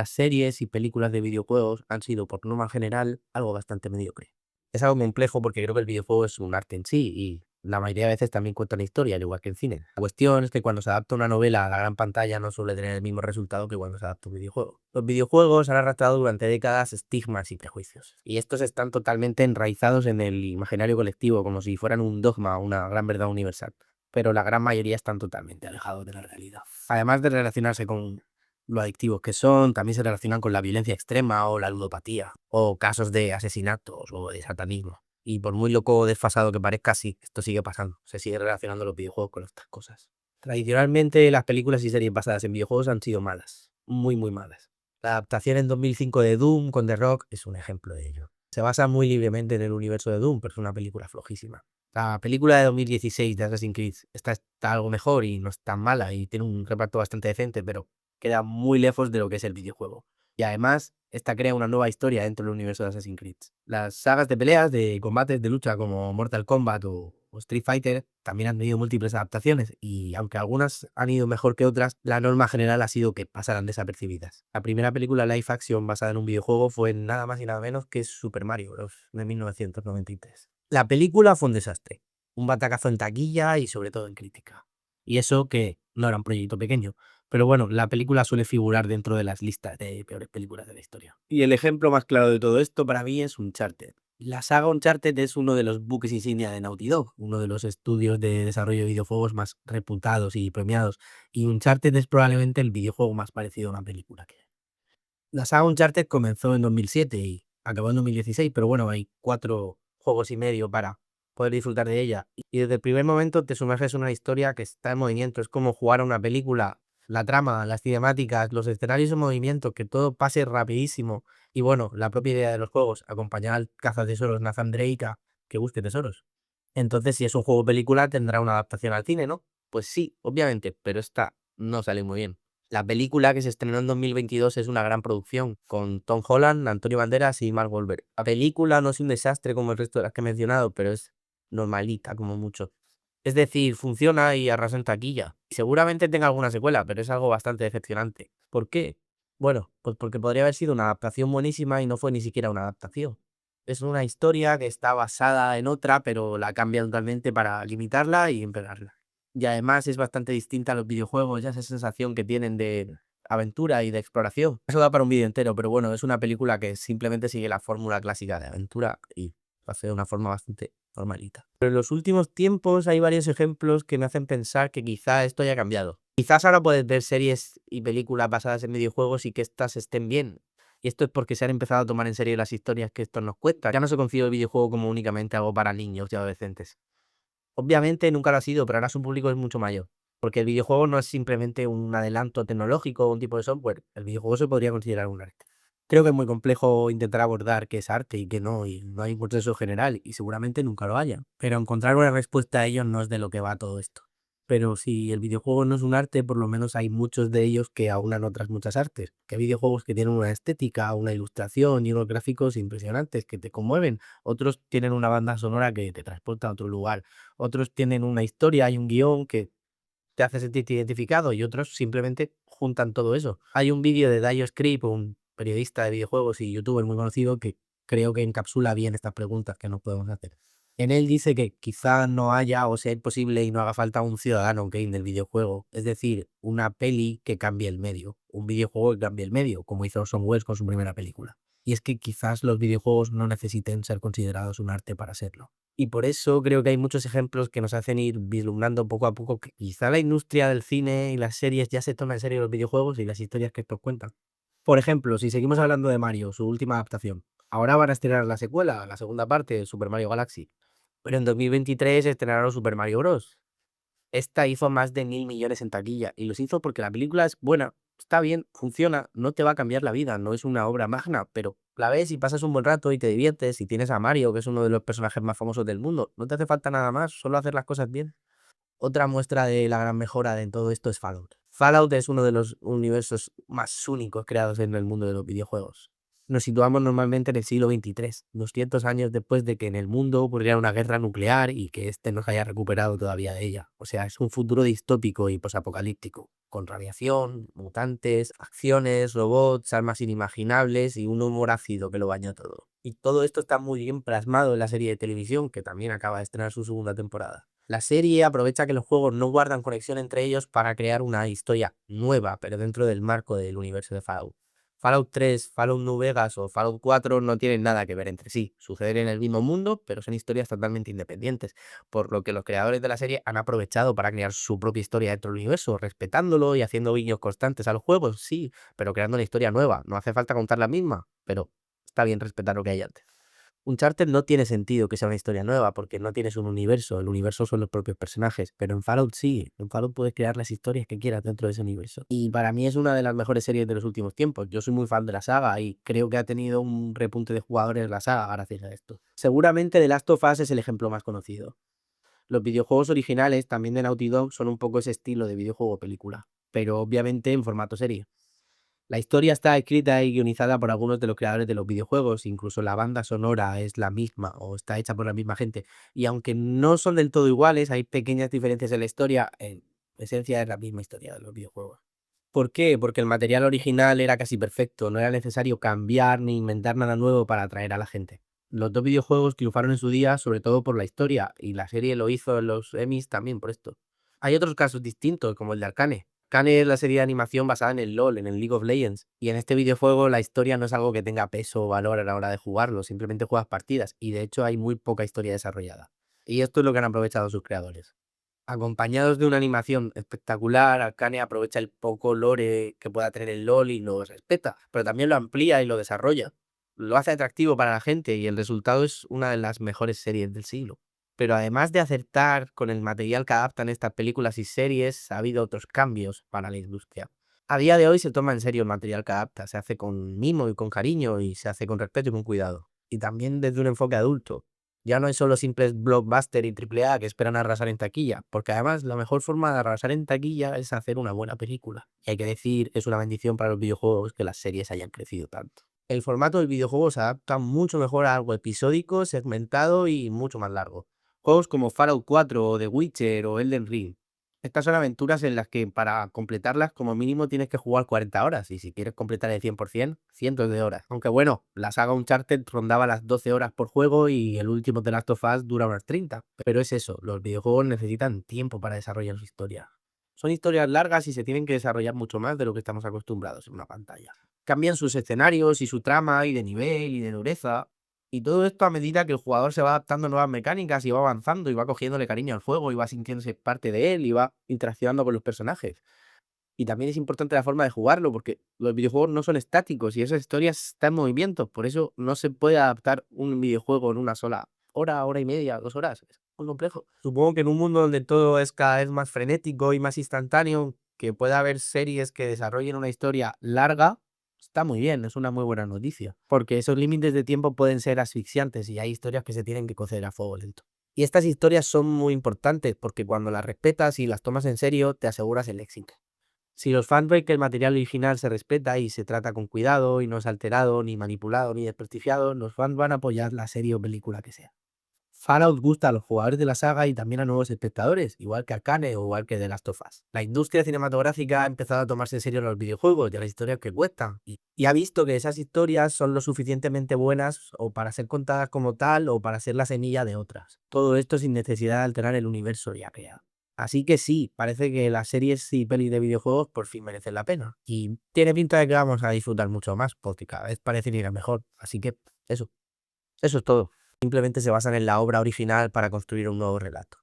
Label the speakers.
Speaker 1: las series y películas de videojuegos han sido, por norma general, algo bastante mediocre. Es algo complejo porque creo que el videojuego es un arte en sí y la mayoría de veces también cuenta una historia, al igual que el cine. La cuestión es que cuando se adapta una novela a la gran pantalla no suele tener el mismo resultado que cuando se adapta un videojuego. Los videojuegos han arrastrado durante décadas estigmas y prejuicios, y estos están totalmente enraizados en el imaginario colectivo, como si fueran un dogma o una gran verdad universal, pero la gran mayoría están totalmente alejados de la realidad. Además de relacionarse con lo adictivos que son, también se relacionan con la violencia extrema o la ludopatía, o casos de asesinatos o de satanismo. Y por muy loco o desfasado que parezca, sí, esto sigue pasando. Se sigue relacionando los videojuegos con estas cosas. Tradicionalmente, las películas y series basadas en videojuegos han sido malas, muy, muy malas. La adaptación en 2005 de Doom con The Rock es un ejemplo de ello. Se basa muy libremente en el universo de Doom, pero es una película flojísima. La película de 2016 de Assassin's Creed está algo mejor y no es tan mala y tiene un reparto bastante decente, pero queda muy lejos de lo que es el videojuego. Y además, esta crea una nueva historia dentro del universo de Assassin's Creed. Las sagas de peleas, de combates, de lucha como Mortal Kombat o Street Fighter también han tenido múltiples adaptaciones y aunque algunas han ido mejor que otras, la norma general ha sido que pasaran desapercibidas. La primera película live action basada en un videojuego fue nada más y nada menos que Super Mario Bros. De 1993. La película fue un desastre, un batacazo en taquilla y sobre todo en crítica. Y eso que no era un proyecto pequeño. Pero bueno, la película suele figurar dentro de las listas de peores películas de la historia. Y el ejemplo más claro de todo esto para mí es Uncharted. La saga Uncharted es uno de los buques insignia de Naughty Dog, uno de los estudios de desarrollo de videojuegos más reputados y premiados. Y Uncharted es probablemente el videojuego más parecido a una película que hay. La saga Uncharted comenzó en 2007 y acabó en 2016, pero bueno, hay 4 juegos y medio para poder disfrutar de ella. Y desde el primer momento te sumerges en una historia que está en movimiento. Es como jugar a una película, la trama, las cinemáticas, los escenarios en movimiento, que todo pase rapidísimo. Y bueno, la propia idea de los juegos, acompañar al cazatesoros Nathan Drake a que busque tesoros. Entonces, si es un juego o película, tendrá una adaptación al cine, ¿no? Pues sí, obviamente, pero esta no sale muy bien. La película que se estrenó en 2022 es una gran producción, con Tom Holland, Antonio Banderas y Mark Wahlberg. La película no es un desastre como el resto de las que he mencionado, pero es normalita como mucho. Es decir, funciona y arrasa en taquilla. Y seguramente tenga alguna secuela, pero es algo bastante decepcionante. ¿Por qué? Bueno, pues porque podría haber sido una adaptación buenísima y no fue ni siquiera una adaptación. Es una historia que está basada en otra, pero la cambia totalmente para limitarla y empeorarla. Y además es bastante distinta a los videojuegos, ya esa sensación que tienen de aventura y de exploración. Eso da para un vídeo entero, pero bueno, es una película que simplemente sigue la fórmula clásica de aventura y lo hace de una forma bastante normalita. Pero en los últimos tiempos hay varios ejemplos que me hacen pensar que quizá esto haya cambiado. Quizás ahora puedes ver series y películas basadas en videojuegos y que éstas estén bien. Y esto es porque se han empezado a tomar en serio las historias que esto nos cuesta. Ya no se concibe el videojuego como únicamente algo para niños y adolescentes. Obviamente nunca lo ha sido, pero ahora su público es mucho mayor. Porque el videojuego no es simplemente un adelanto tecnológico o un tipo de software. El videojuego se podría considerar un arte. Creo que es muy complejo intentar abordar qué es arte y no hay un consenso general, y seguramente nunca lo haya. Pero encontrar una respuesta a ello no es de lo que va todo esto. Pero si el videojuego no es un arte, por lo menos hay muchos de ellos que aunan otras muchas artes. Que hay videojuegos que tienen una estética, una ilustración y unos gráficos impresionantes que te conmueven. Otros tienen una banda sonora que te transporta a otro lugar. Otros tienen una historia y un guión que te hace sentirte identificado, y otros simplemente juntan todo eso. Hay un vídeo de Dio Script, un periodista de videojuegos y youtuber muy conocido, que creo que encapsula bien estas preguntas que nos podemos hacer. En él dice que quizá no haya o sea imposible y no haga falta un ciudadano game del videojuego, es decir, una peli que cambie el medio, un videojuego que cambie el medio, como hizo Orson Welles con su primera película. Y es que quizás los videojuegos no necesiten ser considerados un arte para serlo. Y por eso creo que hay muchos ejemplos que nos hacen ir vislumbrando poco a poco que quizá la industria del cine y las series ya se toma en serio los videojuegos y las historias que estos cuentan. Por ejemplo, si seguimos hablando de Mario, su última adaptación, ahora van a estrenar la secuela, la segunda parte de Super Mario Galaxy, pero en 2023 estrenaron Super Mario Bros. Esta hizo más de 1.000 millones en taquilla y los hizo porque la película es buena, está bien, funciona, no te va a cambiar la vida, no es una obra magna, pero la ves y pasas un buen rato y te diviertes y tienes a Mario, que es uno de los personajes más famosos del mundo. No te hace falta nada más, solo hacer las cosas bien. Otra muestra de la gran mejora de todo esto es Fallout. Fallout es uno de los universos más únicos creados en el mundo de los videojuegos. Nos situamos normalmente en el siglo XXIII, 200 años después de que en el mundo ocurriera una guerra nuclear y que éste no se haya recuperado todavía de ella. O sea, es un futuro distópico y posapocalíptico, con radiación, mutantes, acciones, robots, armas inimaginables y un humor ácido que lo baña todo. Y todo esto está muy bien plasmado en la serie de televisión, que también acaba de estrenar su segunda temporada. La serie aprovecha que los juegos no guardan conexión entre ellos para crear una historia nueva, pero dentro del marco del universo de Fallout. Fallout 3, Fallout New Vegas o Fallout 4 no tienen nada que ver entre sí. Suceden en el mismo mundo, pero son historias totalmente independientes, por lo que los creadores de la serie han aprovechado para crear su propia historia dentro del universo, respetándolo y haciendo guiños constantes a los juegos, sí, pero creando una historia nueva. No hace falta contar la misma, pero está bien respetar lo que hay antes. Uncharted no tiene sentido que sea una historia nueva porque no tienes un universo, el universo son los propios personajes, pero en Fallout sí, en Fallout puedes crear las historias que quieras dentro de ese universo. Y para mí es una de las mejores series de los últimos tiempos, yo soy muy fan de la saga y creo que ha tenido un repunte de jugadores la saga gracias a esto. Seguramente The Last of Us es el ejemplo más conocido. Los videojuegos originales, también de Naughty Dog, son un poco ese estilo de videojuego o película, pero obviamente en formato serie. La historia está escrita y guionizada por algunos de los creadores de los videojuegos, incluso la banda sonora es la misma o está hecha por la misma gente. Y aunque no son del todo iguales, hay pequeñas diferencias en la historia, en esencia es la misma historia de los videojuegos. ¿Por qué? Porque el material original era casi perfecto, no era necesario cambiar ni inventar nada nuevo para atraer a la gente. Los dos videojuegos triunfaron en su día, sobre todo por la historia, y la serie lo hizo en los Emmys también por esto. Hay otros casos distintos, como el de Arcane. Arcane es la serie de animación basada en el LoL, en el League of Legends, y en este videojuego la historia no es algo que tenga peso o valor a la hora de jugarlo, simplemente juegas partidas, y de hecho hay muy poca historia desarrollada. Y esto es lo que han aprovechado sus creadores. Acompañados de una animación espectacular, Arcane aprovecha el poco lore que pueda tener el LoL y lo respeta, pero también lo amplía y lo desarrolla. Lo hace atractivo para la gente y el resultado es una de las mejores series del siglo. Pero además de acertar con el material que adaptan estas películas y series, ha habido otros cambios para la industria. A día de hoy se toma en serio el material que adapta, se hace con mimo y con cariño y se hace con respeto y con cuidado. Y también desde un enfoque adulto. Ya no es solo simples blockbuster y triple A que esperan arrasar en taquilla, porque además la mejor forma de arrasar en taquilla es hacer una buena película. Y hay que decir, es una bendición para los videojuegos que las series hayan crecido tanto. El formato del videojuego se adapta mucho mejor a algo episódico, segmentado y mucho más largo. Juegos como Fallout 4 o The Witcher o Elden Ring. Estas son aventuras en las que para completarlas como mínimo tienes que jugar 40 horas y si quieres completar el 100%, cientos de horas. Aunque bueno, la saga Uncharted rondaba las 12 horas por juego y el último The Last of Us dura unas 30. Pero es eso, los videojuegos necesitan tiempo para desarrollar su historia. Son historias largas y se tienen que desarrollar mucho más de lo que estamos acostumbrados en una pantalla. Cambian sus escenarios y su trama y de nivel y de dureza. Y todo esto a medida que el jugador se va adaptando a nuevas mecánicas y va avanzando y va cogiéndole cariño al juego y va sintiéndose parte de él y va interaccionando con los personajes. Y también es importante la forma de jugarlo porque los videojuegos no son estáticos y esa historia está en movimiento. Por eso no se puede adaptar un videojuego en una sola hora, hora y media, 2 horas. Es muy complejo. Supongo que en un mundo donde todo es cada vez más frenético y más instantáneo, que pueda haber series que desarrollen una historia larga, está muy bien, es una muy buena noticia. Porque esos límites de tiempo pueden ser asfixiantes y hay historias que se tienen que cocer a fuego lento. Y estas historias son muy importantes porque cuando las respetas y las tomas en serio, te aseguras el éxito. Si los fans ven que el material original se respeta y se trata con cuidado y no es alterado, ni manipulado, ni desprestigiado, los fans van a apoyar la serie o película que sea. Fallout gusta a los jugadores de la saga y también a nuevos espectadores, igual que Arcane o igual que The Last of Us. La industria cinematográfica ha empezado a tomarse en serio los videojuegos y a las historias que cuentan, y ha visto que esas historias son lo suficientemente buenas o para ser contadas como tal o para ser la semilla de otras. Todo esto sin necesidad de alterar el universo ya creado. Así que sí, parece que las series y pelis de videojuegos por fin merecen la pena. Y tiene pinta de que vamos a disfrutar mucho más, porque cada vez parecen ir a mejor. Así que eso es todo. Simplemente se basan en la obra original para construir un nuevo relato.